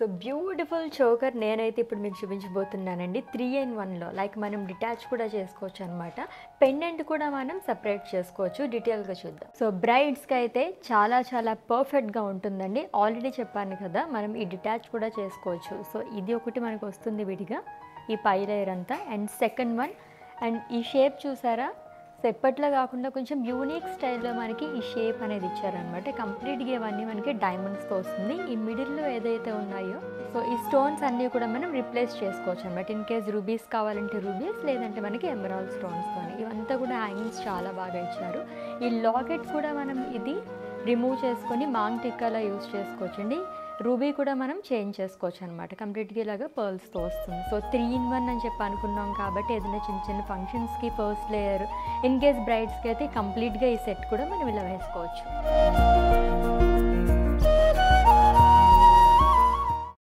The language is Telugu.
సో బ్యూటిఫుల్ చోకర్ నేనైతే ఇప్పుడు మీకు చూపించబోతున్నానండి 3 in 1లో. లైక్ మనం డిటాచ్ కూడా చేసుకోవచ్చు అనమాట. పెండెంట్ కూడా మనం సపరేట్ చేసుకోవచ్చు. డీటెయిల్గా చూద్దాం. సో బ్రైడ్స్కి అయితే చాలా చాలా పర్ఫెక్ట్గా ఉంటుందండి. ఆల్రెడీ చెప్పాను కదా, మనం ఈ డిటాచ్ కూడా చేసుకోవచ్చు. సో ఇది ఒకటి మనకు వస్తుంది విడిగా, ఈ పై లేయర్ అంతా. అండ్ సెకండ్ వన్, అండ్ ఈ షేప్ చూసారా, సో ఎప్పట్లో కాకుండా కొంచెం యూనిక్ స్టైల్లో మనకి ఈ షేప్ అనేది ఇచ్చారనమాట. కంప్లీట్గా ఇవన్నీ మనకి డైమండ్స్తో వస్తుంది. ఈ మిడిల్లో ఏదైతే ఉన్నాయో, సో ఈ స్టోన్స్ అన్నీ కూడా మనం రిప్లేస్ చేసుకోవచ్చు అనమాట. ఇన్ కేస్ రూబీస్ కావాలంటే రూబీస్, లేదంటే మనకి ఎమరాల్డ్ స్టోన్స్తో. ఇవంతా కూడా హ్యాంగింగ్స్ చాలా బాగా ఇచ్చారు. ఈ లాకెట్ కూడా మనం ఇది రిమూవ్ చేసుకొని మాంగ్ టిక్కాలో యూజ్ చేసుకోవచ్చండి. రూబీ కూడా మనం చేంజ్ చేసుకోవచ్చు అనమాట. కంప్లీట్గా ఇలాగా పర్ల్స్తో వస్తుంది. సో 3 in 1 అని చెప్పి అనుకున్నాం కాబట్టి ఏదైనా చిన్న చిన్న ఫంక్షన్స్కి ఫస్ట్ లేయర్, ఇన్ కేస్ బ్రైడ్స్కి అయితే కంప్లీట్గా ఈ సెట్ కూడా మనం ఇలా వేసుకోవచ్చు.